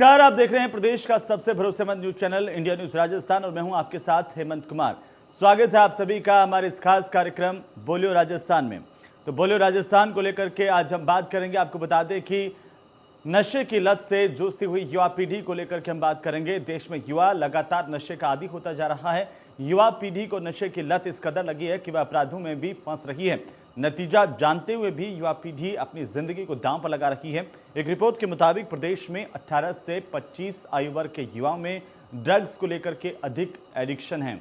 नमस्कार, आप देख रहे हैं प्रदेश का सबसे भरोसेमंद news channel India news Rajasthan और मैं हूं आपके साथ हेमंत कुमार। स्वागत है आप सभी का हमारे इस खास कार्यक्रम बोलियो राजस्थान में। तो बोलियो राजस्थान को लेकर के आज हम बात करेंगे। आपको बता दें कि नशे की लत से जूझती हुई युवा पीढ़ी को लेकर के हम बात करेंगे। देश में युवा लगातार नशे का आदी होता जा रहा है। युवा पीढ़ी को नशे की लत इस कदर लगी है कि वह अपराधों में भी फंस रही है। नतीजा जानते हुए भी युवा पीढ़ी अपनी जिंदगी को दांव पर लगा रही है। एक रिपोर्ट के मुताबिक प्रदेश में 18 से 25 आयु वर्ग के युवाओं में ड्रग्स को लेकर के अधिक एडिक्शन है।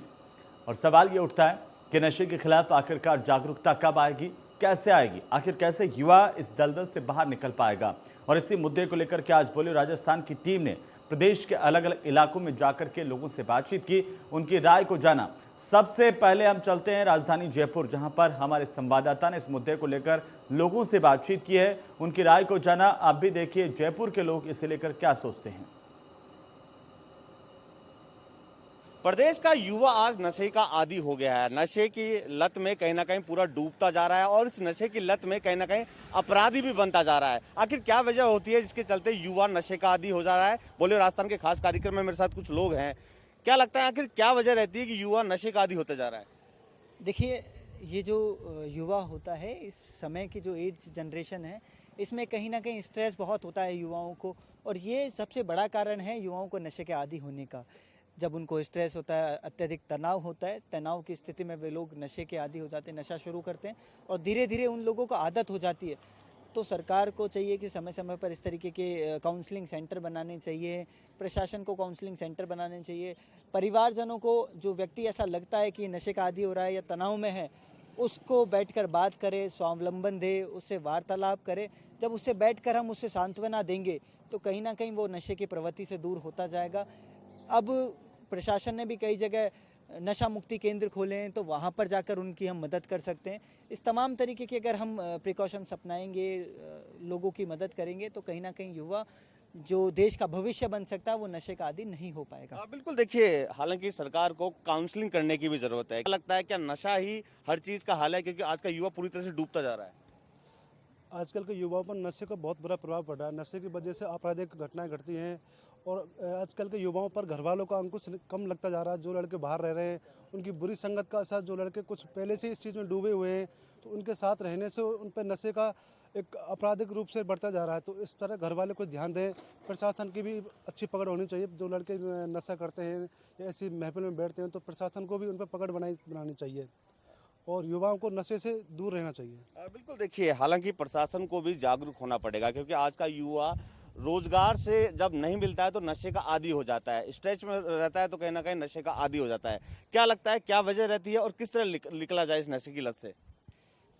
और सवाल ये उठता है कि नशे के खिलाफ आखिरकार जागरूकता कब आएगी, कैसे आएगी, आखिर कैसे युवा इस दलदल से बाहर निकल पाएगा। और इसी मुद्दे को लेकर के आज बोलियो राजस्थान की टीम ने प्रदेश के अलग अलग इलाकों में जाकर के लोगों से बातचीत की, उनकी राय को जाना। सबसे पहले हम चलते हैं राजधानी जयपुर, जहां पर हमारे संवाददाता ने इस मुद्दे को लेकर लोगों से बातचीत की है, उनकी राय को जाना। आप भी देखिए जयपुर के लोग इसे लेकर क्या सोचते हैं। प्रदेश का युवा आज नशे का आदी हो गया है। नशे की लत में कहीं ना कहीं पूरा डूबता जा रहा है और इस नशे की लत में कहीं ना कहीं अपराधी भी बनता जा रहा है। आखिर क्या वजह होती है जिसके चलते युवा नशे का आदी हो जा रहा है? बोलियो राजस्थान के खास कार्यक्रम में मेरे साथ कुछ लोग हैं। क्या लगता है आखिर क्या वजह रहती है कि युवा नशे का आदी होते जा रहा है? देखिए, ये जो युवा होता है, इस समय की जो एज जनरेशन है, इसमें कहीं ना कहीं स्ट्रेस बहुत होता है युवाओं को, और ये सबसे बड़ा कारण है युवाओं को नशे के आदी होने का। जब उनको स्ट्रेस होता है, अत्यधिक तनाव होता है, तनाव की स्थिति में वे लोग नशे के आदी हो जाते हैं, नशा शुरू करते हैं और धीरे धीरे उन लोगों को आदत हो जाती है। तो सरकार को चाहिए कि समय समय पर इस तरीके के काउंसलिंग सेंटर बनाने चाहिए, प्रशासन को काउंसलिंग सेंटर बनाने चाहिए, परिवारजनों को, जो व्यक्ति ऐसा लगता है कि नशे का आदी हो रहा है या तनाव में है, उसको बैठकर बात करें, स्वावलंबन दे, उससे वार्तालाप करें। जब उससे बैठकर हम उससे सांत्वना देंगे तो कहीं ना कहीं वो नशे की प्रवृत्ति से दूर होता जाएगा। अब प्रशासन ने भी कई जगह नशा मुक्ति केंद्र खोले हैं, तो वहाँ पर जाकर उनकी हम मदद कर सकते हैं। इस तमाम तरीके के अगर हम प्रिकॉशंस अपनाएंगे, लोगों की मदद करेंगे, तो कहीं ना कहीं युवा जो देश का भविष्य बन सकता है वो नशे का आदी नहीं हो पाएगा। बिल्कुल। देखिए, हालांकि सरकार को काउंसलिंग करने की भी जरूरत है। क्या लगता है क्या नशा ही हर चीज का हल है? क्योंकि आज का युवा पूरी तरह से डूबता जा रहा है। आजकल के युवाओं पर नशे का बहुत बुरा प्रभाव पड़ रहा है। नशे की वजह से आपराधिक घटनाएं घटती हैं और आजकल के युवाओं पर घर वालों का अंकुश कम लगता जा रहा है। जो लड़के बाहर रह रहे हैं, उनकी बुरी संगत का असर, जो लड़के कुछ पहले से इस चीज़ में डूबे हुए हैं, तो उनके साथ रहने से उन पर नशे का एक आपराधिक रूप से बढ़ता जा रहा है। तो इस तरह घर वाले को ध्यान दें, प्रशासन की भी अच्छी पकड़ होनी चाहिए। जो लड़के नशा करते हैं या ऐसी महफिल में बैठते हैं, तो प्रशासन को भी उन पर पकड़ बनानी चाहिए और युवाओं को नशे से दूर रहना चाहिए। बिल्कुल। देखिए, हालांकि प्रशासन को भी जागरूक होना पड़ेगा, क्योंकि आज का युवा रोजगार से जब नहीं मिलता है तो नशे का आदी हो जाता है, स्ट्रेच में रहता है तो कहीं ना कहीं नशे का आदी हो जाता है। क्या लगता है क्या वजह रहती है और किस तरह निकला जाए इस नशे की लत से?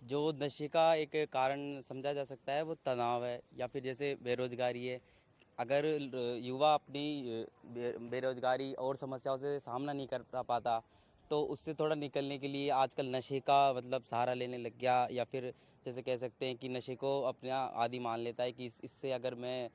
जो नशे का एक कारण समझा जा सकता है वो तनाव है, या फिर जैसे बेरोजगारी है। अगर युवा अपनी बेरोजगारी और समस्याओं से सामना नहीं कर पाता तो उससे थोड़ा निकलने के लिए आजकल नशे का मतलब सहारा लेने लग गया, या फिर जैसे कह सकते हैं कि नशे को अपना आदी मान लेता है कि इससे अगर मैं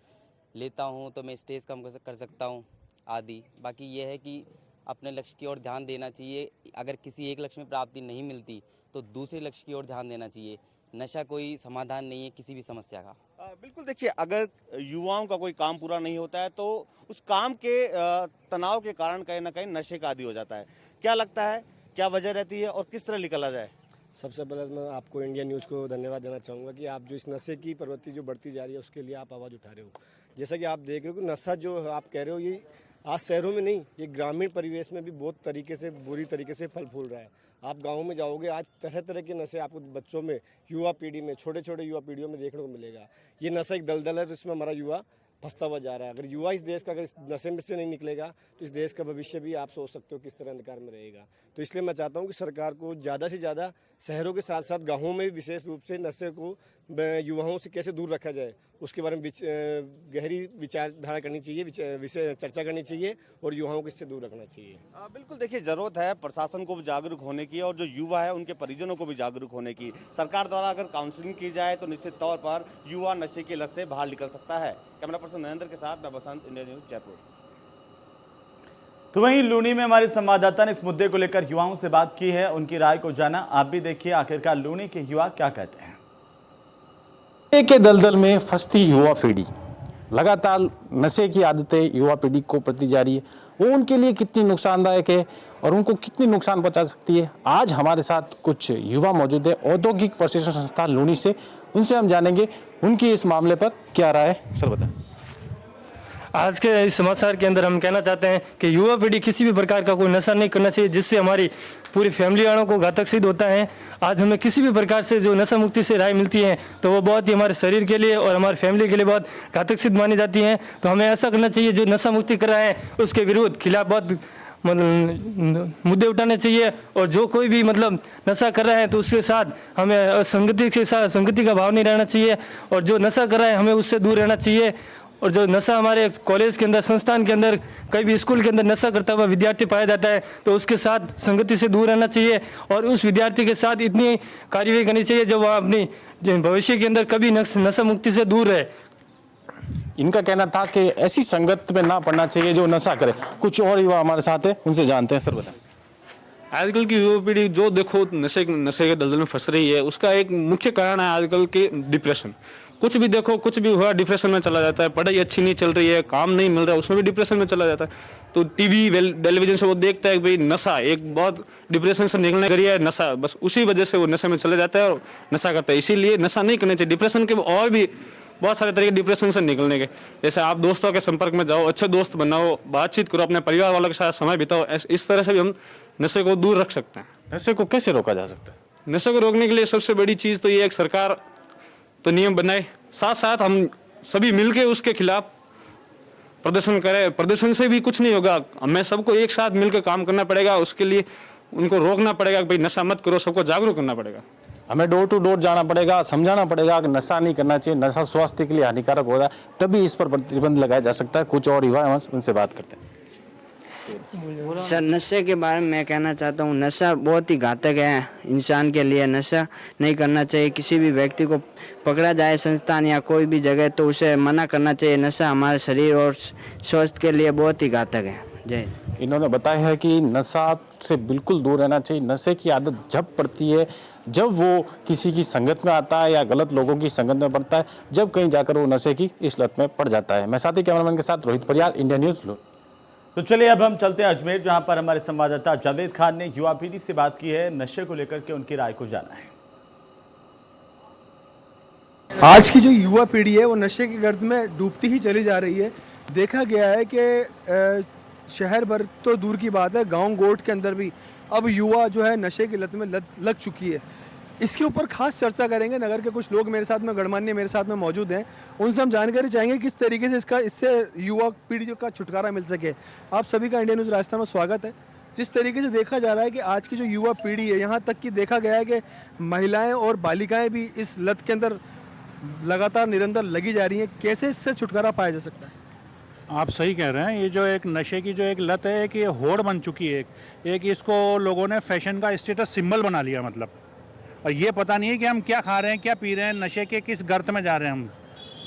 लेता हूँ तो मैं स्ट्रेस कम कर सकता हूँ आदि। बाकी ये है कि अपने लक्ष्य की ओर ध्यान देना चाहिए। अगर किसी एक लक्ष्य में प्राप्ति नहीं मिलती तो दूसरे लक्ष्य की ओर ध्यान देना चाहिए। नशा कोई समाधान नहीं है किसी भी समस्या का। बिल्कुल। देखिए, अगर युवाओं का कोई काम पूरा नहीं होता है तो उस काम के तनाव के कारण कहीं ना कहीं नशे का आदी हो जाता है। क्या लगता है क्या वजह रहती है और किस तरह निकला जाए? सबसे पहले मैं आपको इंडिया न्यूज़ को धन्यवाद देना चाहूँगा कि आप जो इस नशे की प्रवृत्ति जो बढ़ती जा रही है उसके लिए आप आवाज़ उठा रहे हो। जैसा कि आप देख रहे हो कि नशा जो आप कह रहे हो, ये आज शहरों में नहीं, ये ग्रामीण परिवेश में भी बहुत तरीके से, बुरी तरीके से फल फूल रहा है। आप गाँव में जाओगे, आज तरह तरह के नशे आपको बच्चों में, युवा पीढ़ी में, छोटे छोटे युवा पीढ़ियों में देखने को मिलेगा। ये नशा एक दलदल है, तो इसमें हमारा युवा फंसता हुआ जा रहा है। अगर युवा इस देश का अगर इस नशे में से नहीं निकलेगा तो इस देश का भविष्य भी आप सोच सकते हो किस तरह अंधकार में रहेगा। तो इसलिए मैं चाहता हूं कि सरकार को ज़्यादा से ज़्यादा शहरों के साथ साथ गाँवों में भी विशेष रूप से नशे को युवाओं से कैसे दूर रखा जाए उसके बारे में गहरी विचारधारा करनी चाहिए, विषय चर्चा करनी चाहिए और युवाओं को इससे दूर रखना चाहिए। बिल्कुल। देखिए, जरूरत है प्रशासन को भी जागरूक होने की और जो युवा है उनके परिजनों को भी जागरूक होने की। सरकार द्वारा अगर काउंसलिंग की जाए तो निश्चित तौर पर युवा नशे की लत से बाहर निकल सकता है। कैमरा पर्सन नरेंद्र के साथ मैं बसंत, इंडिया न्यूज जयपुर। तो वहीं लूनी में हमारे संवाददाता ने इस मुद्दे को लेकर युवाओं से बात की है, उनकी राय को जाना। आप भी देखिए आखिरकार लूनी के युवा क्या कहते हैं। के दलदल में फंसती युवा पीढ़ी लगातार नशे की आदतें युवा पीढ़ी को प्रति जा रही है, वो उनके लिए कितनी नुकसानदायक है और उनको कितनी नुकसान पहुंचा सकती है। आज हमारे साथ कुछ युवा मौजूद है औद्योगिक प्रशिक्षण संस्थान लूनी से, उनसे हम जानेंगे उनकी इस मामले पर क्या राय है। सर बताएं। आज के इस समाचार के अंदर हम कहना चाहते हैं कि युवा पीढ़ी किसी भी प्रकार का कोई नशा नहीं करना चाहिए, जिससे हमारी पूरी फैमिली वालों को घातक सिद्ध होता है। आज हमें किसी भी प्रकार से जो नशा मुक्ति से राय मिलती है तो वो बहुत ही हमारे शरीर के लिए और हमारी फैमिली के लिए बहुत घातक सिद्ध मानी जाती हैं। तो हमें ऐसा करना चाहिए, जो नशा मुक्ति कर रहा है उसके विरुद्ध खिलाफ बहुत मुद्दे उठाने चाहिए, और जो कोई भी नशा कर रहा है तो उसके साथ हमें संगति के साथ संगति का भाव नहीं रहना चाहिए, और जो नशा कर रहा है हमें उससे दूर रहना चाहिए। और जो नशा हमारे कॉलेज के अंदर, संस्थान के अंदर, कहीं भी स्कूल के अंदर नशा करता हुआ विद्यार्थी पाया जाता है तो उसके साथ संगति से दूर रहना चाहिए, और उस विद्यार्थी के साथ इतनी कार्यवाही करनी चाहिए जो वह अपनी भविष्य के अंदर कभी नशा मुक्ति से दूर रहे। इनका कहना था कि ऐसी संगत में ना पड़ना चाहिए जो नशा करे। कुछ और युवा हमारे साथ है, उनसे जानते हैं। सर बताएं। आजकल की युवा पीढ़ी जो देखो नशे के दलदल में फंस रही है, उसका एक मुख्य कारण है आजकल के डिप्रेशन। कुछ भी देखो, कुछ भी हुआ डिप्रेशन में चला जाता है। पढ़ाई अच्छी नहीं चल रही है, काम नहीं मिल रहा है, उसमें भी डिप्रेशन में चला जाता है। तो टीवी टेलीविजन से वो देखता है कि भाई नशा एक बहुत डिप्रेशन से निकलने का जरिया है नशा, बस उसी वजह से वो नशे में चले जाता है और नशा करता है। इसीलिए नशा नहीं करना चाहिए। डिप्रेशन के और भी बहुत सारे तरीके डिप्रेशन से निकलने के, जैसे आप दोस्तों के संपर्क में जाओ, अच्छे दोस्त बनाओ, बातचीत करो, अपने परिवार वालों के साथ समय बिताओ। इस तरह से भी हम नशे को दूर रख सकते हैं। नशे को कैसे रोका जा सकता है? नशे को रोकने के लिए सबसे बड़ी चीज़ तो ये है कि सरकार तो नियम बनाए, साथ साथ हम सभी मिलके उसके खिलाफ प्रदर्शन करें। प्रदर्शन से भी कुछ नहीं होगा, हमें सबको एक साथ मिलकर काम करना पड़ेगा। उसके लिए उनको रोकना पड़ेगा कि भाई नशा मत करो, सबको जागरूक करना पड़ेगा। हमें डोर टू डोर जाना पड़ेगा, समझाना पड़ेगा कि नशा नहीं करना चाहिए, नशा स्वास्थ्य के लिए हानिकारक होगा, तभी इस पर प्रतिबंध लगाया जा सकता है। कुछ और युवा उनसे बात करते हैं। सर, नशे के बारे में मैं कहना चाहता हूँ, नशा बहुत ही घातक है इंसान के लिए। नशा नहीं करना चाहिए। किसी भी व्यक्ति को पकड़ा जाए संस्थान या कोई भी जगह तो उसे मना करना चाहिए। नशा हमारे शरीर और स्वास्थ्य के लिए बहुत ही घातक है। जय। इन्होंने बताया है कि नशा से बिल्कुल दूर रहना चाहिए। नशे की आदत जब पड़ती है, जब वो किसी की संगत में आता है या गलत लोगों की संगत में पड़ता है, जब कहीं जाकर वो नशे की इस लत में पड़ जाता है। मैं साथी कैमरामैन के साथ रोहित परियार, इंडिया न्यूज़। तो चलिए अब हम चलते हैं अजमेर, जहां पर हमारे संवाददाता जावेद खान ने युवा पीढ़ी से बात की है, नशे को लेकर के उनकी राय को जाना है। आज की जो युवा पीढ़ी है वो नशे की गर्द में डूबती ही चली जा रही है। देखा गया है कि शहर भर तो दूर की बात है, गांव गोठ के अंदर भी अब युवा जो है नशे की लत में लग चुकी है। इसके ऊपर खास चर्चा करेंगे। नगर के कुछ लोग मेरे साथ में, गणमान्य मेरे साथ में मौजूद हैं, उनसे हम जानकारी चाहेंगे किस तरीके से इससे युवा पीढ़ी का छुटकारा मिल सके। आप सभी का इंडिया न्यूज़ राजस्थान में स्वागत है। जिस तरीके से देखा जा रहा है कि आज की जो युवा पीढ़ी है, यहाँ तक कि देखा गया है कि महिलाएं और बालिकाएं भी इस लत के अंदर लगातार निरंतर लगी जा रही हैं, कैसे इससे छुटकारा पाया जा सकता है? आप सही कह रहे हैं। ये जो एक नशे की जो एक लत है, कि ये होड़ बन चुकी है। एक इसको लोगों ने फैशन का स्टेटस सिंबल बना लिया, और ये पता नहीं है कि हम क्या खा रहे हैं, क्या पी रहे हैं, नशे के किस गर्त में जा रहे हैं। हम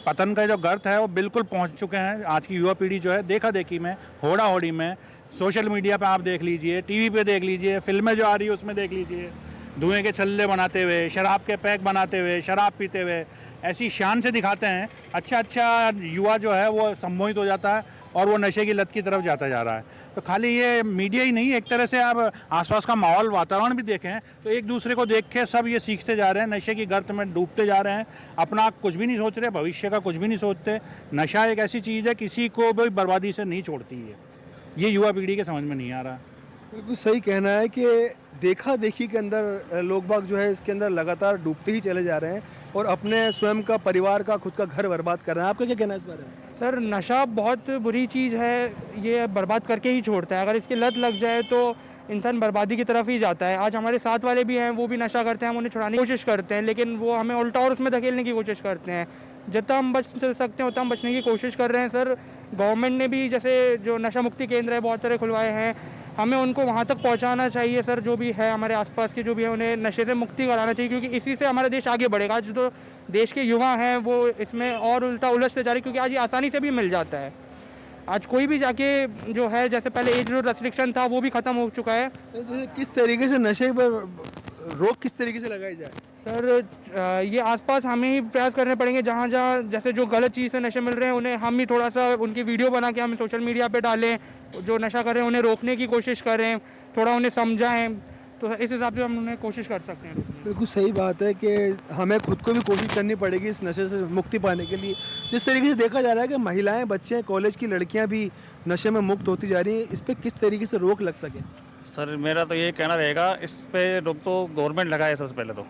पतन का जो गर्त है वो बिल्कुल पहुंच चुके हैं। आज की युवा पीढ़ी जो है देखा देखी में, होड़ा होड़ी में, सोशल मीडिया पे आप देख लीजिए, टीवी पे देख लीजिए, फिल्में जो आ रही है उसमें देख लीजिए, धुएं के छल्ले बनाते हुए, शराब के पैक बनाते हुए, शराब पीते हुए ऐसी शान से दिखाते हैं। अच्छा युवा जो है वो सम्मोहित हो जाता है और वो नशे की लत की तरफ जाता जा रहा है। तो खाली ये मीडिया ही नहीं, एक तरह से आप आसपास का माहौल, वातावरण भी देखें तो एक दूसरे को देख के सब ये सीखते जा रहे हैं, नशे की गर्त में डूबते जा रहे हैं। अपना कुछ भी नहीं सोच रहे, भविष्य का कुछ भी नहीं सोचते। नशा एक ऐसी चीज़ है किसी को भी बर्बादी से नहीं छोड़ती है। ये युवा पीढ़ी के समझ में नहीं आ रहा। बिल्कुल सही कहना है कि देखा देखी के अंदर लोग बाग जो है इसके अंदर लगातार डूबते ही चले जा रहे हैं और अपने स्वयं का, परिवार का, खुद का घर बर्बाद कर रहे हैं। आपका क्या कहना है इस बारे में? सर, नशा बहुत बुरी चीज़ है, ये बर्बाद करके ही छोड़ता है। अगर इसकी लत लग जाए तो इंसान बर्बादी की तरफ ही जाता है। आज हमारे साथ वाले भी हैं, वो भी नशा करते हैं, हम उन्हें छुड़ाने की कोशिश करते हैं, लेकिन वो हमें उल्टा और उसमें धकेलने की कोशिश करते हैं। जितना हम बच सकते हैं उतना हम बचने की कोशिश कर रहे हैं। सर, गवर्नमेंट ने भी जैसे जो नशा मुक्ति केंद्र है बहुत सारे खुलवाए हैं, हमें उनको वहाँ तक पहुँचाना चाहिए। सर, जो भी है हमारे आसपास के जो भी है उन्हें नशे से मुक्ति कराना चाहिए, क्योंकि इसी से हमारा देश आगे बढ़ेगा। आज जो देश के युवा हैं वो इसमें और उल्टा उलझते जा रहे हैं, क्योंकि आज ये आसानी से भी मिल जाता है। आज कोई भी जाके जो है, जैसे पहले एज रेस्ट्रिक्शन था वो भी ख़त्म हो चुका है। किस तरीके से नशे पर रोक किस तरीके से लगाई जाए? सर ये आसपास हमें ही प्रयास करने पड़ेंगे, जहाँ जहाँ जैसे जो गलत चीज़ से नशे मिल रहे हैं उन्हें हम ही थोड़ा सा उनकी वीडियो बना के हम सोशल मीडिया पे डालें, जो नशा कर रहे हैं उन्हें रोकने की कोशिश करें, थोड़ा उन्हें समझाएं, तो इस हिसाब से हम उन्हें कोशिश कर सकते हैं रोकने की। बिल्कुल सही बात है कि हमें खुद को भी कोशिश करनी पड़ेगी इस नशे से मुक्ति पाने के लिए। जिस तरीके से देखा जा रहा है कि महिलाएं, बच्चे, कॉलेज की लड़कियां भी नशे में मुक्त होती जा रही हैं, इस पर किस तरीके से रोक लग सके? सर मेरा तो ये कहना रहेगा, इस पे रोक तो गवर्नमेंट लगाए। सबसे पहले तो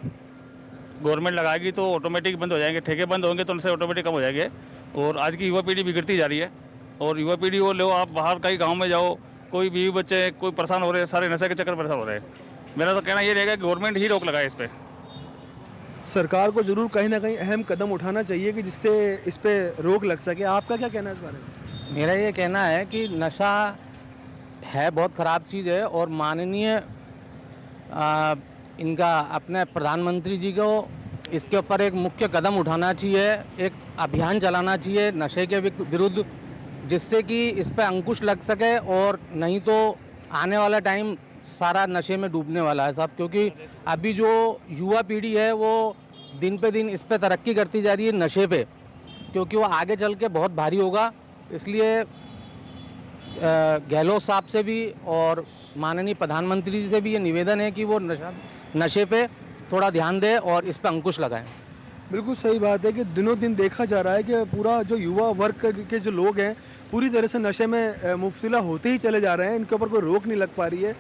गवर्नमेंट लगाएगी तो ऑटोमेटिक बंद हो जाएंगे, ठेके बंद होंगे तो उनसे ऑटोमेटिक कम हो जाएंगे। और आज की युवा पीढ़ी बिगड़ती जा रही है, और युवा पीढ़ी वो लो, आप बाहर कहीं गाँव में जाओ, कोई बीवी बच्चे कोई परेशान हो रहे हैं, सारे नशे के चक्कर परेशान हो रहे हैं। मेरा तो कहना ये रहेगा कि गवर्नमेंट ही रोक लगाए इस पर। सरकार को ज़रूर कहीं ना कहीं अहम कदम उठाना चाहिए कि जिससे इस पर रोक लग सके। आपका क्या कहना है इस बारे में? मेरा ये कहना है कि नशा है बहुत ख़राब चीज़ है, और माननीय इनका अपने प्रधानमंत्री जी को इसके ऊपर एक मुख्य कदम उठाना चाहिए, एक अभियान चलाना चाहिए नशे के विरुद्ध, जिससे कि इस पर अंकुश लग सके। और नहीं तो आने वाला टाइम सारा नशे में डूबने वाला है साहब, क्योंकि अभी जो युवा पीढ़ी है वो दिन पे दिन इस पे तरक्की करती जा रही है नशे पे, क्योंकि वो आगे चल के बहुत भारी होगा। इसलिए गहलोत साहब से भी और माननीय प्रधानमंत्री जी से भी ये निवेदन है कि वो नशे पे थोड़ा ध्यान दें और इस पे अंकुश लगाएं। बिल्कुल सही बात है कि दिनों दिन देखा जा रहा है कि पूरा जो युवा वर्ग के जो लोग हैं पूरी तरह से नशे में मुब्तला होते ही चले जा रहे हैं, इनके ऊपर कोई रोक नहीं लग पा रही है,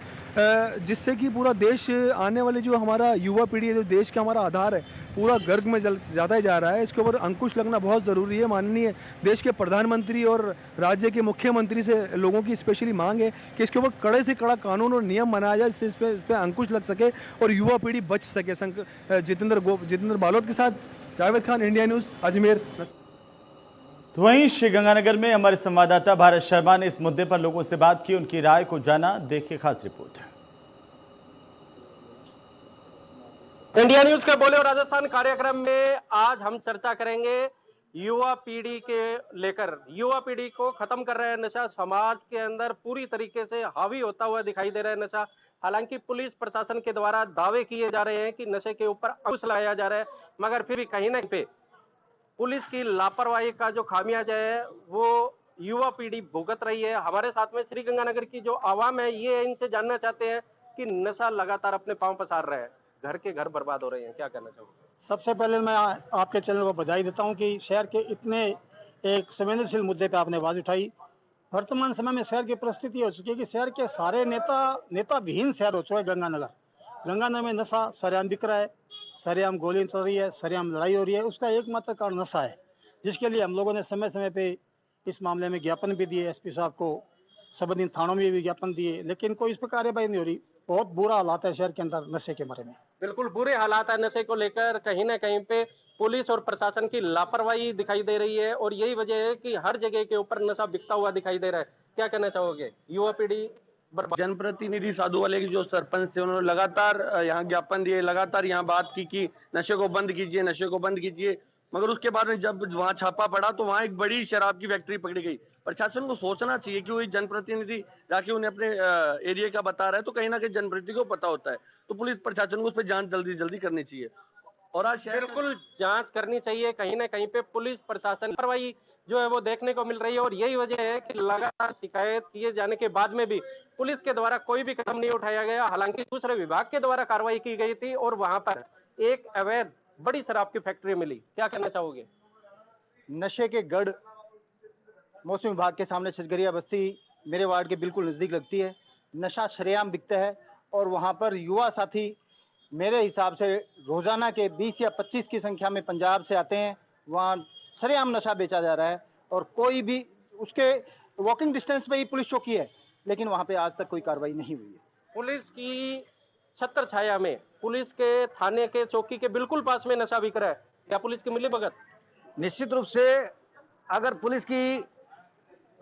जिससे कि पूरा देश, आने वाली जो हमारा युवा पीढ़ी है, जो देश का हमारा आधार है, पूरा गर्ग में जाता ही जा रहा है। इसके ऊपर अंकुश लगना बहुत ज़रूरी है। माननीय देश के प्रधानमंत्री और राज्य के मुख्यमंत्री से लोगों की स्पेशली मांग है कि इसके ऊपर कड़े से कड़ा कानून और नियम बनाया जाए, जिससे इस पर अंकुश लग सके और युवा पीढ़ी बच सके। जितेंद्र बालोद के साथ जावेद खान, इंडिया न्यूज़, अजमेर। तो वहीं श्रीगंगानगर में हमारे संवाददाता भारत शर्मा ने इस मुद्दे पर लोगों से बात की, उनकी राय को जाना। देखिए खास रिपोर्ट। इंडिया न्यूज के बोले राजस्थान कार्यक्रम में आज हम चर्चा करेंगे युवा पीढ़ी के लेकर। युवा पीढ़ी को खत्म कर रहे हैं नशा, समाज के अंदर पूरी तरीके से हावी होता हुआ दिखाई दे रहा है नशा। हालांकि पुलिस प्रशासन के द्वारा दावे किए जा रहे हैं कि नशे के ऊपर अंकुश लगाया जा रहा है, मगर फिर भी कहीं ना कहीं पुलिस की लापरवाही का जो खामियाजा है वो युवा पीढ़ी भुगत रही है। हमारे साथ में श्रीगंगानगर की जो आवाम है, ये इनसे जानना चाहते हैं कि नशा लगातार अपने पांव पसार रहा है, घर के घर बर्बाद हो रहे हैं, क्या कहना चाहोगे? सबसे पहले मैं आपके चैनल को बधाई देता हूं कि शहर के इतने एक संवेदनशील मुद्दे पे आपने आवाज उठाई। वर्तमान समय में शहर की परिस्थिति हो चुकी है कि शहर के सारे नेता विहीन शहर हो चुका है गंगानगर। गंगानगर में नशा सरेआम बिक रहा है, सरेआम गोलियां चल रही है, सरेआम लड़ाई हो रही है। उसका एकमात्र कारण नशा है, जिसके लिए हम लोगों ने समय समय पे इस मामले में ज्ञापन भी दिए, एसपी साहब को, संबंधित थानों में भी ज्ञापन दिए, लेकिन कोई इस पर कार्यवाही नहीं हो रही। बहुत बुरा हालात है शहर के अंदर नशे के बारे में। बिल्कुल बुरे हालात है नशे को लेकर। कहीं ना कहीं पे पुलिस और प्रशासन की लापरवाही दिखाई दे रही है, और यही वजह है कि हर जगह के ऊपर नशा बिकता हुआ दिखाई दे रहा है। क्या कहना चाहोगे? युवा पीढ़ी जनप्रतिनिधि साधु वाले की जो सरपंच थे, उन्होंने लगातार यहाँ ज्ञापन दिए, लगातार यहाँ बात की कि नशे को बंद कीजिए, नशे को बंद कीजिए, मगर उसके बाद में जब वहाँ छापा पड़ा तो वहाँ एक बड़ी शराब की फैक्ट्री पकड़ी गई। प्रशासन को सोचना चाहिए कि वही जनप्रतिनिधि जाके उन्हें अपने एरिया का बता रहा है, तो कहीं ना कहीं जनप्रतिनिधि को पता होता है, तो पुलिस प्रशासन को उस पर जांच जल्दी करनी चाहिए। और आज बिल्कुल जांच करनी चाहिए। कहीं ना कहीं पे पुलिस प्रशासन लापरवाही जो है वो देखने को मिल रही है, और यही वजह है कि लगातार शिकायत किए जाने के बाद में भी पुलिस के द्वारा कोई भी कदम नहीं उठाया गया। हालांकि दूसरे विभाग के द्वारा कार्रवाई की गई थी और वहां पर एक अवैध बड़ी शराब की फैक्ट्री मिली। क्या कहना चाहोगे? नशे के गढ़ मौसम विभाग के सामने छजगरिया बस्ती मेरे वार्ड के बिल्कुल नजदीक लगती है। नशा सरेआम बिकता है, और वहां पर युवा साथी मेरे हिसाब से रोजाना के 20 या 25 की संख्या में पंजाब से आते हैं। वहाँ सरेआम नशा बेचा जा रहा है, और कोई भी उसके वॉकिंग डिस्टेंस पे ही पुलिस चौकी है, लेकिन वहाँ पे आज तक कोई कार्रवाई नहीं हुई है। पुलिस की छत्र छाया में, पुलिस के थाने के चौकी के बिल्कुल पास में नशा बिक रहा है, क्या पुलिस की मिलीभगत? निश्चित रूप से अगर पुलिस की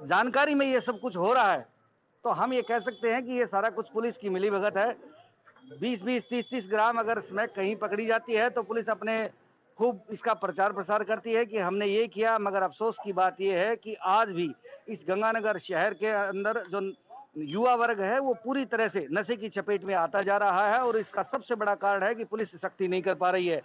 जानकारी में ये सब कुछ हो रहा है तो हम ये कह सकते हैं कि ये सारा कुछ पुलिस की मिलीभगत है। 20-20, 30-30 ग्राम अगर स्मैक कहीं पकड़ी जाती है तो पुलिस अपने खूब इसका प्रचार प्रसार करती है कि हमने ये किया, मगर अफसोस की बात ये है कि आज भी इस गंगानगर शहर के अंदर जो युवा वर्ग है वो पूरी तरह से नशे की चपेट में आता जा रहा है और इसका सबसे बड़ा कारण है कि पुलिस सख्ती नहीं कर पा रही है।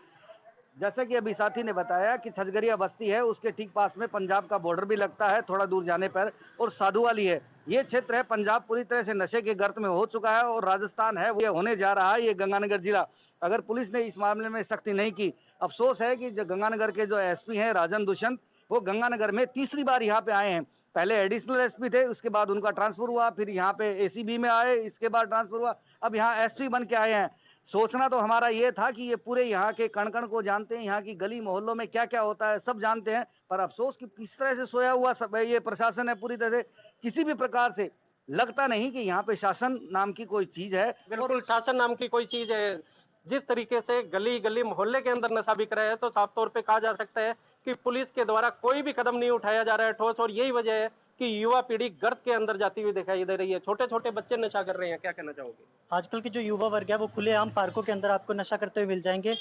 जैसा कि अभी साथी ने बताया कि छजगरिया बस्ती है, उसके ठीक पास में पंजाब का बॉर्डर भी लगता है थोड़ा दूर जाने पर, और साधुवाली है। ये क्षेत्र है, पंजाब पूरी तरह से नशे के गर्त में हो चुका है और राजस्थान है वो होने जा रहा है ये गंगानगर जिला, अगर पुलिस ने इस मामले में सख्ती नहीं की। अफसोस है कि जो गंगानगर के जो एसपी हैं राजन दुष्यंत, वो गंगानगर में तीसरी बार यहाँ पे आए हैं। पहले एडिशनल एसपी थे, उसके बाद उनका ट्रांसफर हुआ, फिर यहाँ पे एसीबी में आए, इसके बाद ट्रांसफर हुआ, अब यहाँ एसपी बन के आए हैं। सोचना तो हमारा ये था कि ये पूरे यहाँ के कण कण को जानते हैं, यहाँ की गली मोहल्लों में क्या क्या होता है सब जानते हैं, पर अफसोस कि किस तरह से सोया हुआ सब ये प्रशासन है, पूरी तरह से किसी भी प्रकार से लगता नहीं कि यहाँ पे शासन नाम की कोई चीज है। बिल्कुल शासन नाम की कोई चीज है। जिस तरीके से गली गली मोहल्ले के अंदर नशा बिक रहा है, तो साफ तौर पे कहा जा सकता है कि पुलिस के द्वारा कोई भी कदम नहीं उठाया जा रहा है ठोस, और यही वजह है कि युवा पीढ़ी गर्त के अंदर जाती हुई दिखाई दे रही है। छोटे छोटे बच्चे नशा कर रहे हैं, क्या कहना चाहोगे? आजकल के जो युवा वर्ग है वो खुलेआम पार्कों के अंदर आपको नशा करते हुए मिल जाएंगे।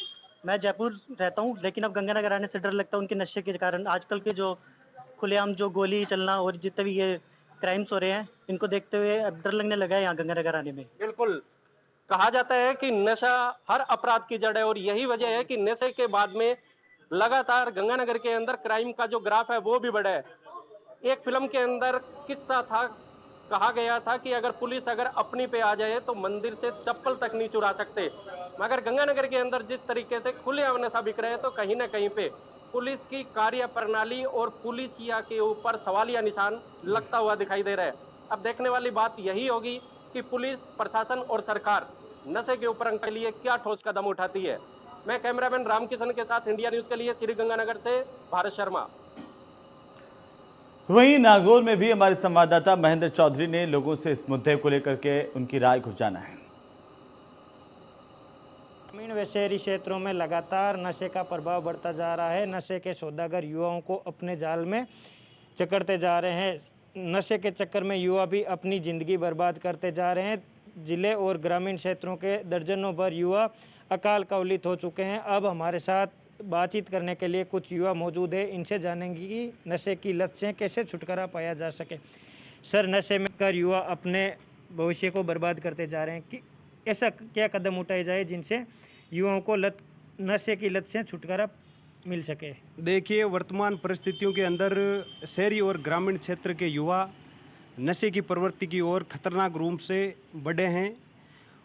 मैं जयपुर रहता हूँ, लेकिन अब गंगानगर आने से डर लगता है उनके नशे के कारण। आजकल के जो खुलेआम जो गोली चलना और जितने भी ये क्राइम्स हो रहे हैं, इनको देखते हुए अब डर लगने लगा है यहाँ गंगानगर आने में। बिल्कुल, कहा जाता है कि नशा हर अपराध की जड़ है, और यही वजह है कि नशे के बाद में लगातार गंगानगर के अंदर क्राइम का जो ग्राफ है वो भी बढ़ा है। एक फिल्म के अंदर किस्सा था, कहा गया था कि अगर पुलिस अगर अपनी पे आ जाए तो मंदिर से चप्पल तक नहीं चुरा सकते, मगर गंगानगर के अंदर जिस तरीके से खुलेआम नशा बिक रहे हैं, तो कहीं ना कहीं पे पुलिस की कार्य प्रणाली और पुलिसिया के ऊपर सवालिया निशान लगता हुआ दिखाई दे रहा है। अब देखने वाली बात यही होगी कि पुलिस प्रशासन और सरकार नशे के ऊपर के लिए क्या ठोस कदम उठाती है। मैं कैमरामैन रामकिशन के साथ इंडिया न्यूज के लिए श्री गंगानगर से भारत शर्मा। वहीं नागौर में भी हमारे संवाददाता महेंद्र चौधरी ने लोगों से इस मुद्दे को लेकर के उनकी राय को जाना है। ग्रामीण व शहरी क्षेत्रों में लगातार नशे का प्रभाव बढ़ता जा रहा है। नशे के सौदागर युवाओं को अपने जाल में जकड़ते जा रहे हैं। नशे के चक्कर में युवा भी अपनी ज़िंदगी बर्बाद करते जा रहे हैं। जिले और ग्रामीण क्षेत्रों के दर्जनों भर युवा अकाल कवलित हो चुके हैं। अब हमारे साथ बातचीत करने के लिए कुछ युवा मौजूद है, इनसे जानेंगे कि नशे की लत से कैसे छुटकारा पाया जा सके। सर, नशे में कर युवा अपने भविष्य को बर्बाद करते जा रहे हैं, कि ऐसा क्या कदम उठाए जाए जिनसे युवाओं को नशे की लत से छुटकारा मिल सके? देखिए, वर्तमान परिस्थितियों के अंदर शहरी और ग्रामीण क्षेत्र के युवा नशे की प्रवृत्ति की ओर खतरनाक रूप से बढ़े हैं,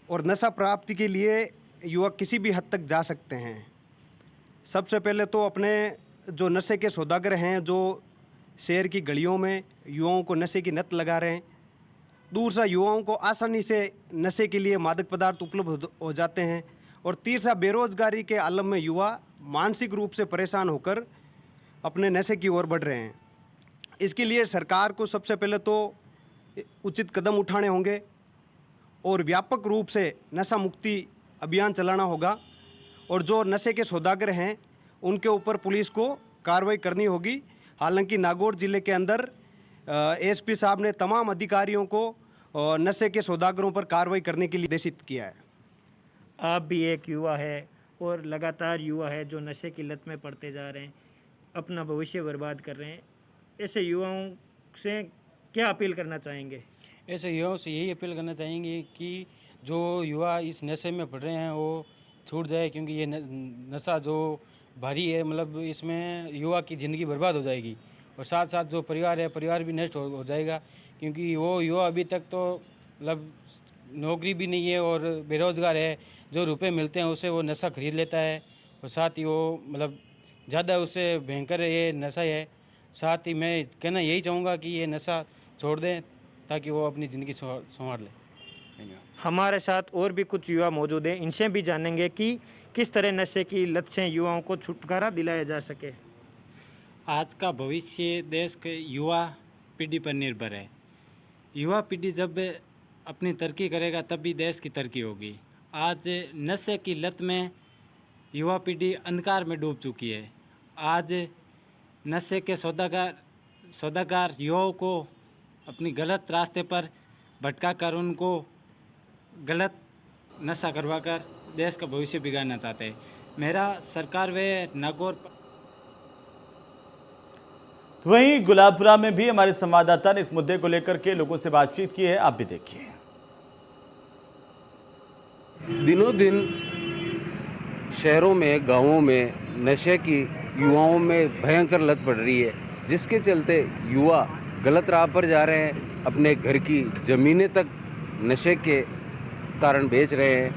और नशा प्राप्ति के लिए युवा किसी भी हद तक जा सकते हैं। सबसे पहले तो अपने जो नशे के सौदागर हैं, जो शहर की गलियों में युवाओं को नशे की लत लगा रहे हैं, दूसरा युवाओं को आसानी से नशे के लिए मादक पदार्थ उपलब्ध हो जाते हैं, और तीसरा बेरोजगारी के आलम में युवा मानसिक रूप से परेशान होकर अपने नशे की ओर बढ़ रहे हैं। इसके लिए सरकार को सबसे पहले तो उचित कदम उठाने होंगे और व्यापक रूप से नशा मुक्ति अभियान चलाना होगा, और जो नशे के सौदागर हैं उनके ऊपर पुलिस को कार्रवाई करनी होगी। हालांकि नागौर जिले के अंदर एसपी साहब ने तमाम अधिकारियों को नशे के सौदागरों पर कार्रवाई करने के लिए निर्देशित किया है। आप भी एक युवा है और लगातार युवा है जो नशे की लत में पड़ते जा रहे हैं, अपना भविष्य बर्बाद कर रहे हैं। ऐसे युवाओं से क्या अपील करना चाहेंगे? ऐसे युवाओं से यही अपील करना चाहेंगे कि जो युवा इस नशे में पड़ रहे हैं वो छूट जाए, क्योंकि ये नशा जो भारी है, मतलब इसमें युवा की ज़िंदगी बर्बाद हो जाएगी, और साथ साथ जो परिवार है, परिवार भी नष्ट हो जाएगा, क्योंकि वो युवा अभी तक तो मतलब नौकरी भी नहीं है और बेरोज़गार है। जो रुपए मिलते हैं उससे वो नशा खरीद लेता है, और साथ ही वो मतलब ज़्यादा उससे भयंकर ये नशा है। साथ ही मैं कहना यही चाहूँगा कि ये नशा छोड़ दें ताकि वो अपनी ज़िंदगी संवार लें। हमारे साथ और भी कुछ युवा मौजूद हैं, इनसे भी जानेंगे कि किस तरह नशे की लत से युवाओं को छुटकारा दिलाया जा सके। आज का भविष्य देश के युवा पीढ़ी पर निर्भर है। युवा पीढ़ी जब अपनी तरक्की करेगा तभी देश की तरक्की होगी। आज नशे की लत में युवा पीढ़ी अंधकार में डूब चुकी है। आज नशे के सौदागर युवाओं को अपनी गलत रास्ते पर भटका कर उनको गलत नशा करवाकर देश का भविष्य बिगाड़ना चाहते हैं। मेरा सरकार व नागौर तो वहीं गुलाबपुरा में भी हमारे संवाददाता ने इस मुद्दे को लेकर के लोगों से बातचीत की है, आप भी देखिए। दिनों दिन शहरों में, गांवों में नशे की युवाओं में भयंकर लत पड़ रही है, जिसके चलते युवा गलत राह पर जा रहे हैं, अपने घर की ज़मीनें तक नशे के कारण बेच रहे हैं।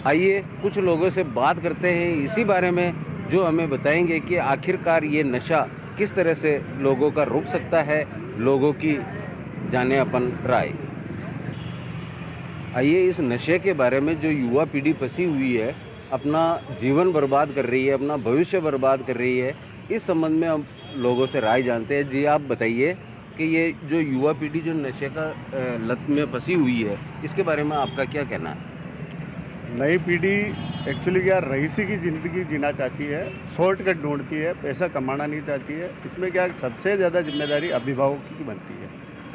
आइए कुछ लोगों से बात करते हैं इसी बारे में, जो हमें बताएंगे कि आखिरकार ये नशा किस तरह से लोगों का रुक सकता है। लोगों की जाने अपन राय। आइए इस नशे के बारे में, जो युवा पीढ़ी फंसी हुई है, अपना जीवन बर्बाद कर रही है, अपना भविष्य बर्बाद कर रही है, इस संबंध में हम लोगों से राय जानते हैं। जी आप बताइए कि ये जो युवा पीढ़ी जो नशे का लत में फंसी हुई है, इसके बारे में आपका क्या कहना है? नई पीढ़ी एक्चुअली क्या रईसी की ज़िंदगी जीना चाहती है, शॉर्टकट ढूंढती है, पैसा कमाना नहीं चाहती है। इसमें क्या सबसे ज़्यादा जिम्मेदारी अभिभावक की बनती है।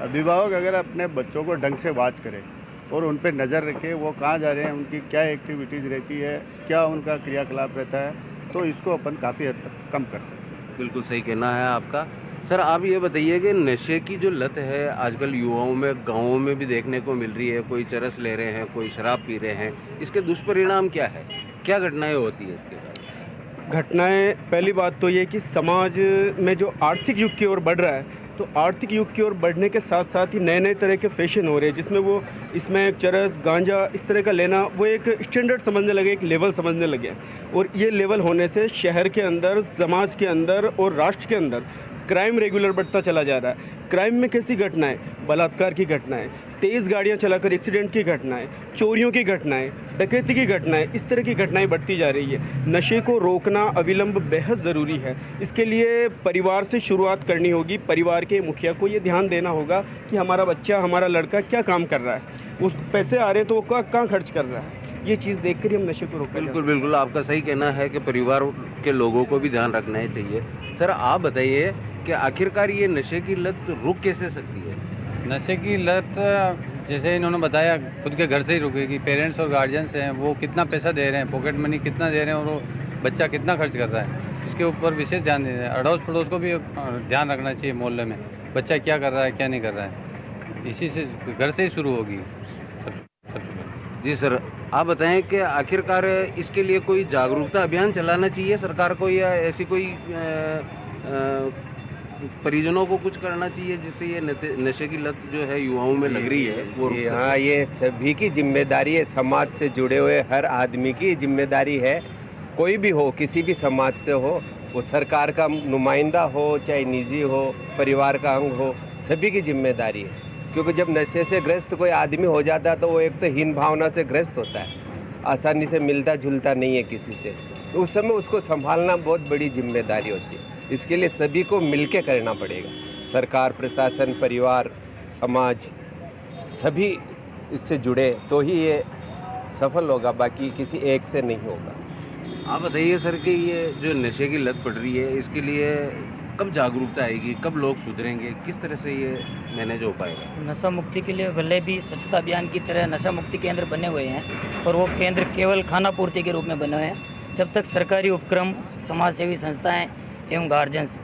अभिभावक अगर अपने बच्चों को ढंग से वॉच करे और उन पर नज़र रखे, वो कहाँ जा रहे हैं, उनकी क्या एक्टिविटीज़ रहती है, क्या उनका क्रियाकलाप रहता है, तो इसको अपन काफ़ी हद तक कम कर सकते हैं। बिल्कुल सही कहना है आपका। सर आप ये बताइए कि नशे की जो लत है आजकल युवाओं में, गाँवों में भी देखने को मिल रही है, कोई चरस ले रहे हैं, कोई शराब पी रहे हैं, इसके दुष्परिणाम क्या है, क्या घटनाएं होती है इसके बाद? घटनाएं, पहली बात तो ये कि समाज में जो आर्थिक युग की ओर बढ़ रहा है, तो आर्थिक युग की ओर बढ़ने के साथ साथ ही नए नए तरह के फैशन हो रहे हैं, जिसमें वो इसमें चरस, गांजा इस तरह का लेना वो एक स्टैंडर्ड समझने लगे, एक लेवल समझने लगे। और ये लेवल होने से शहर के अंदर, समाज के अंदर और राष्ट्र के अंदर क्राइम रेगुलर बढ़ता चला जा रहा है। क्राइम में कैसी घटनाएं, बलात्कार की घटनाएं, तेज़ गाड़ियां चलाकर एक्सीडेंट की घटनाएं, चोरियों की घटनाएं, डकैती की घटनाएं, इस तरह की घटनाएं बढ़ती जा रही है। नशे को रोकना अविलंब बेहद ज़रूरी है। इसके लिए परिवार से शुरुआत करनी होगी। परिवार के मुखिया को ये ध्यान देना होगा कि हमारा बच्चा, हमारा लड़का क्या काम कर रहा है, उस पैसे आ रहे हैं तो वो कहाँ खर्च कर रहा है, ये चीज़ देख कर ही हम नशे को रोकें। बिल्कुल बिल्कुल, आपका सही कहना है कि परिवार के लोगों को भी ध्यान रखना ही चाहिए। सर आप बताइए कि आखिरकार ये नशे की लत रुक कैसे सकती है? नशे की लत जैसे इन्होंने बताया खुद के घर से ही रुकेगी। पेरेंट्स और गार्जियंस हैं वो कितना पैसा दे रहे हैं, पॉकेट मनी कितना दे रहे हैं और वो बच्चा कितना खर्च कर रहा है, इसके ऊपर विशेष ध्यान देना है। अड़ोस पड़ोस को भी ध्यान रखना चाहिए, मोहल्ले में बच्चा क्या कर रहा है क्या नहीं कर रहा है, इसी से घर से ही शुरू होगी सबसे। जी सर आप बताएं कि आखिरकार इसके लिए कोई जागरूकता अभियान चलाना चाहिए सरकार को, या ऐसी कोई परिजनों को कुछ करना चाहिए जिससे ये नशे की लत जो है युवाओं में लग रही है वो रुक सके? हाँ, ये सभी की जिम्मेदारी है, समाज से जुड़े हुए हर आदमी की जिम्मेदारी है। कोई भी हो, किसी भी समाज से हो, वो सरकार का नुमाइंदा हो चाहे निजी हो, परिवार का अंग हो, सभी की जिम्मेदारी है। क्योंकि जब नशे से ग्रस्त कोई आदमी हो जाता है तो वो एक तो हीन भावना से ग्रस्त होता है, आसानी से मिलता जुलता नहीं है किसी से, तो उस समय उसको संभालना बहुत बड़ी जिम्मेदारी होती है। इसके लिए सभी को मिलके करना पड़ेगा, सरकार, प्रशासन, परिवार, समाज, सभी इससे जुड़े तो ही ये सफल होगा, बाकी किसी एक से नहीं होगा। आप बताइए सर कि ये जो नशे की लत पड़ रही है इसके लिए कब जागरूकता आएगी, कब लोग सुधरेंगे, किस तरह से ये मैनेज हो पाएगा? नशा मुक्ति के लिए भले भी स्वच्छता अभियान की तरह नशा मुक्ति केंद्र बने हुए हैं और वो केंद्र केवल खाना पूर्ति के रूप में बने हुए हैं। जब तक सरकारी उपक्रम, समाज सेवी संस्थाएं एवं गार्जियंस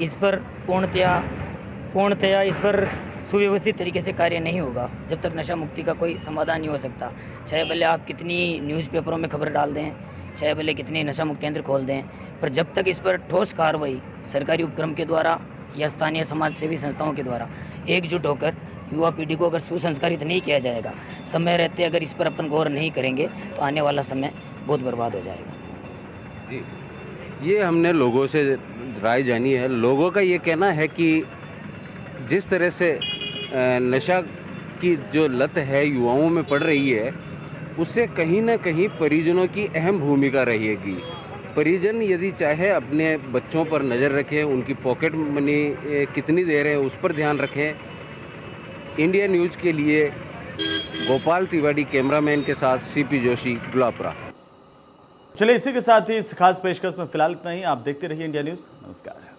इस पर पूर्णतया इस पर सुव्यवस्थित तरीके से कार्य नहीं होगा, जब तक नशा मुक्ति का कोई समाधान नहीं हो सकता। चाहे भले आप कितनी न्यूज़पेपरों में खबर डाल दें, चाहे भले कितने नशा मुक्ति केंद्र खोल दें, पर जब तक इस पर ठोस कार्रवाई सरकारी उपक्रम के द्वारा या स्थानीय समाज सेवी संस्थाओं के द्वारा एकजुट होकर युवा पीढ़ी को अगर सुसंस्कारित नहीं किया जाएगा, समय रहते अगर इस पर अपन गौर नहीं करेंगे तो आने वाला समय बहुत बर्बाद हो जाएगा। जी, ये हमने लोगों से राय जानी है। लोगों का ये कहना है कि जिस तरह से नशा की जो लत है युवाओं में पड़ रही है, उससे कहीं ना कहीं परिजनों की अहम भूमिका रहेगी। परिजन यदि चाहे अपने बच्चों पर नज़र रखें, उनकी पॉकेट मनी कितनी दे रहे हैं उस पर ध्यान रखें। इंडिया न्यूज़ के लिए गोपाल तिवारी कैमरामैन के साथ सीपी जोशी, गुलाबपुरा। चलिए इसी के साथ ही इस खास पेशकश में फिलहाल इतना ही। आप देखते रहिए इंडिया न्यूज़। नमस्कार।